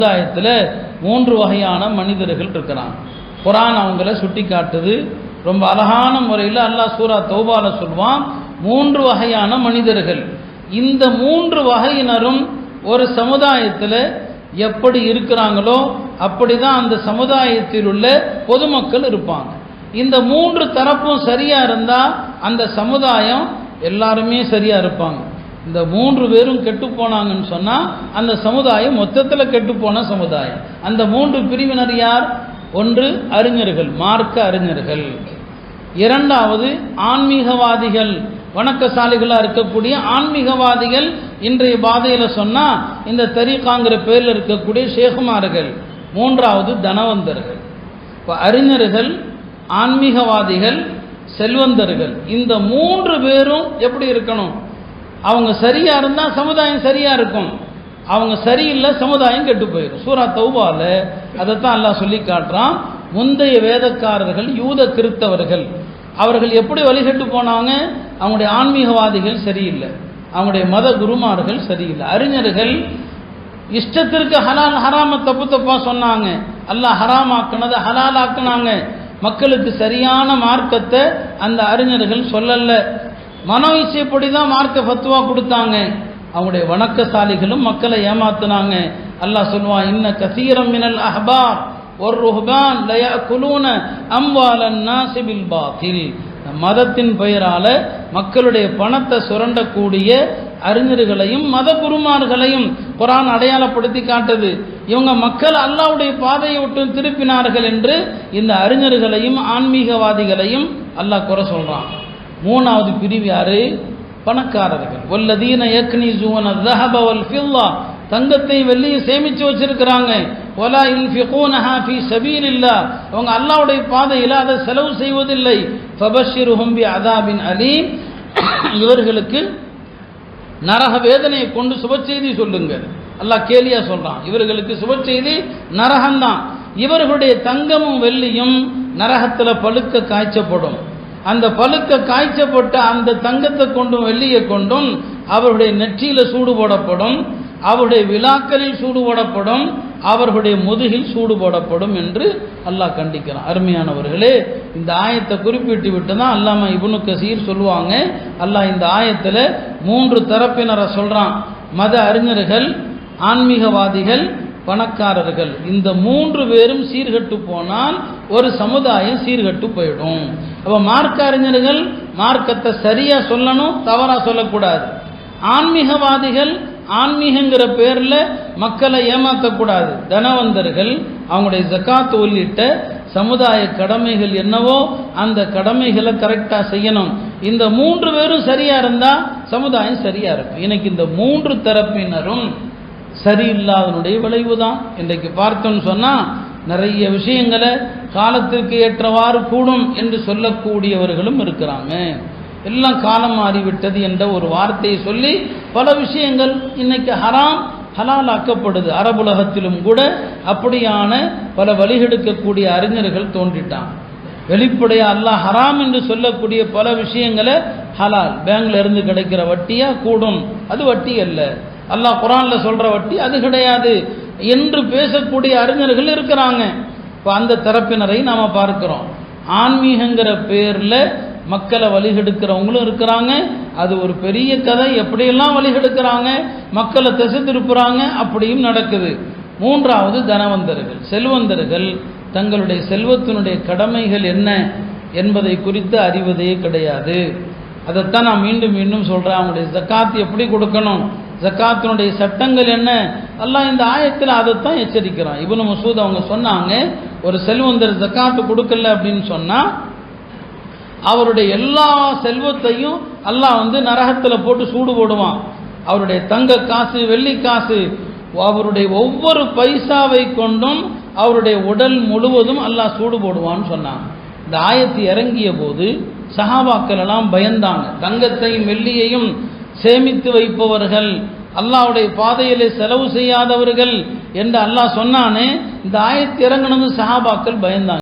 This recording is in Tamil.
சமுதாயத்தில் 3 வகையான மனிதர்கள் இருக்கிறாங்க. குர்ஆன் அவங்கள சுட்டி காட்டுது. ரொம்ப அழகான முறையில் அல்லாஹ் சூரா தௌபால சொல்வான், 3 வகையான மனிதர்கள். இந்த 3 வகையினரும் ஒரு சமுதாயத்தில் எப்படி இருக்கிறாங்களோ அப்படிதான் அந்த சமுதாயத்தில் உள்ள பொதுமக்கள் இருப்பாங்க. இந்த 3 தரப்பும் சரியா இருந்தா அந்த சமுதாயம் எல்லாருமே சரியா இருப்பாங்க. இந்த 3 பேரும் கெட்டு போனாங்கன்னு சொன்னா அந்த சமுதாயம் மொத்தத்தில் கெட்டு போன சமுதாயம். அந்த 3 பிரிவினர் யார்? ஒன்று அறிஞர்கள், மார்க்க அறிஞர்கள். இரண்டாவது ஆன்மீகவாதிகள், வணக்கசாலிகளாக இருக்கக்கூடிய ஆன்மீகவாதிகள். இன்றைய பாதையில் சொன்னா இந்த தரீகாங்கிற பேரில் இருக்கக்கூடிய ஷேகுமார்கள். மூன்றாவது தனவந்தர்கள். இப்போ அறிஞர்கள், ஆன்மீகவாதிகள், செல்வந்தர்கள், இந்த 3 பேரும் எப்படி இருக்கணும்? அவங்க சரியா இருந்தா சமுதாயம் சரியா இருக்கும், அவங்க சரியில்லை சமுதாயம் கெட்டு போயிடும். சூரா தௌபால அதைத்தான் அல்லாஹ் சொல்லி காட்டுறான். முந்தைய வேதக்காரர்கள், யூத கிறிஸ்தவர்கள், அவர்கள் எப்படி வழிகட்டு போனாங்க? அவங்களுடைய ஆன்மீகவாதிகள் சரியில்லை, அவங்களுடைய மத குருமார்கள் சரியில்லை. அறிஞர்கள் இஷ்டத்திற்கு ஹலால் ஹராம தப்பு தப்பா சொன்னாங்க, அல்லாஹ் ஹராமாக்குனதை ஹலால் ஆக்குனாங்க. மக்களுக்கு சரியான மார்க்கத்தை அந்த அறிஞர்கள் சொல்லல, மனோ இச்சைப்படி தான் மார்க்க ஃபத்வா கொடுத்தாங்க. அவங்களுடைய வணக்கசாலிகளும் மக்களை ஏமாத்தினாங்க. அல்லாஹ் சொல்வான், இன்ன கஸீரம் மினல் அஹ்பார் வர்ருஹ்பான் லயஅகுலூன அம்வாலன் நாஸி பில் பாத்தில். மதத்தின் பெயரால மக்களுடைய பணத்தை சுரண்டக்கூடிய அறிஞர்களையும் மத குருமார்களையும் குர்ஆன் அடையாளப்படுத்தி காட்டுது. இவங்க மக்கள் அல்லாஹ்வுடைய பாதையை விட்டு திருப்பினார்கள் என்று இந்த அறிஞர்களையும் ஆன்மீகவாதிகளையும் அல்லாஹ் குறை சொல்றான். மூணாவது பிரிவு யாரு? பணக்காரர்கள். வல்லதீன யக்னிஸூன ذهب والفضة, தங்கத்தை வெள்ளியை சேமிச்சு வச்சிருக்கிறாங்க. வலா யுன்ஃபிகூனஹா ஃபீ ஸபீலில்லாஹ், அவங்க அல்லாஹ்வுடைய பாதையில் அதை செலவு செய்வதில்லை. ஃபபஷ்ஷிருஹும் பிஅதாபின் அலீம், இவர்களுக்கு நரக வேதனையை கொண்டு சுப செய்தி சொல்லுங்க. அல்லாஹ் கேலியா சொல்றான், இவர்களுக்கு சுப செய்தி நரகம்தான். இவர்களுடைய தங்கமும் வெள்ளியும் நரகத்தில் பழுக்க காய்ச்சப்படும். அந்த பழுக்க காய்ச்சப்பட்ட அந்த தங்கத்தை கொண்டும் வெள்ளியை கொண்டும் அவருடைய நெற்றியில சூடு போடப்படும், அவருடைய விழாக்களில் சூடு போடப்படும், அவர்களுடைய முதுகில் சூடு போடப்படும் என்று அல்லாஹ் கண்டிக்கிறான். அருமையானவர்களே, இந்த ஆயத்தை குறிப்பிட்டு விட்டு தான் அல்லாமா இப்னு கஸீர் சொல்லுவாங்க, அல்லாஹ் இந்த ஆயத்தில் 3 தரப்பினரை சொல்றான். மத அறிஞர்கள், ஆன்மீகவாதிகள், பணக்காரர்கள். இந்த 3 பேரும் சீர்கட்டு போனால் ஒரு சமுதாயம் சீர்கட்டு போயிடும். அப்போ மார்க்க அறிஞர்கள் மார்க்கத்தை சரியா சொல்லணும், தவறா சொல்லக்கூடாது. ஆன்மீகவாதிகள் ஆன்மீகங்கிற பேர்ல மக்களை ஏமாற்றக்கூடாது. தனவந்தர்கள் அவங்களுடைய ஜகாத் உள்ளிட்ட சமுதாய கடமைகள் என்னவோ அந்த கடமைகளை கரெக்டா செய்யணும். இந்த 3 பேரும் சரியா இருந்தா சமுதாயம் சரியா இருக்கும். இன்னைக்கு இந்த 3 தரப்பினரும் சரியில்லாதனுடைய விளைவு தான். இன்றைக்கு பார்த்தோன்னு சொன்னா நிறைய விஷயங்களை காலத்திற்கு ஏற்றவாறு கூடும் என்று சொல்லக்கூடியவர்களும் இருக்கிறாங்க. எல்லாம் காலம் மாறிவிட்டது என்ற ஒரு வார்த்தையை சொல்லி பல விஷயங்கள் இன்னைக்கு ஹராம் ஹலால் ஆக்கப்படுது. அரபுலகத்திலும் கூட அப்படியான பல வழிகெடுக்கக்கூடிய அறிஞர்கள் தோன்றிட்டாங்க. வெளிப்படைய அல்லாஹ் ஹராம் என்று சொல்லக்கூடிய பல விஷயங்களை ஹலால், பேங்க்ல இருந்து கிடைக்கிற வட்டியா கூடும், அது வட்டி அல்ல, அல்லாஹ் குர்ஆன்ல சொல்ற வட்டி அது கிடையாது என்று பேசக்கூடிய அறிஞர்கள் இருக்கிறாங்க. இப்போ அந்த தரப்பினரை நாம பார்க்கிறோம். ஆன்மீகங்கிற பேர்ல மக்களை வழிகெடுக்கிறவங்களும் இருக்கிறாங்க. அது ஒரு பெரிய கதை, எப்படியெல்லாம் வழிகெடுக்கிறாங்க, மக்களை திசை திருப்புறாங்க, அப்படியும் நடக்குது. மூன்றாவது தனவந்தர்கள், செல்வந்தர்கள். தங்களுடைய செல்வத்தினுடைய கடமைகள் என்ன என்பதை குறித்து அறிவதே கிடையாது. அதைத்தான் நான் மீண்டும் மீண்டும் சொல்றேன். அவங்களுடைய ஜக்காத் எப்படி கொடுக்கணும், ஜக்காத்தினுடைய சட்டங்கள் என்ன, அல்லாஹ் இந்த ஆயத்தில் அதைத்தான் எச்சரிக்கிறான். இப்னு மஸ்ஊத் அவங்க சொன்னாங்க, ஒரு செல்வந்தர் ஜக்காத்து கொடுக்கல அப்படின்னு சொன்னா அவருடைய எல்லா செல்வத்தையும் அல்லாஹ் நரகத்தில் போட்டு சூடு போடுவான். அவருடைய தங்க காசு, வெள்ளி காசு, அவருடைய ஒவ்வொரு பைசாவை கொண்டும் அவருடைய உடல் முழுவதும் அல்லாஹ் சூடு போடுவான்னு சொன்னாங்க. இந்த ஆயத்து இறங்கிய போது சஹாபாக்கள் எல்லாம் பயந்தாங்க. தங்கத்தையும் வெள்ளியையும் சேமித்து வைப்பவர்கள், அல்லாஹ்வுடைய பாதையிலே செலவு செய்யாதவர்கள் என்று அல்லாஹ் சொன்னானே, இந்த ஆயத்து இறங்கினது சஹாபாக்கள் பயந்தாங்க.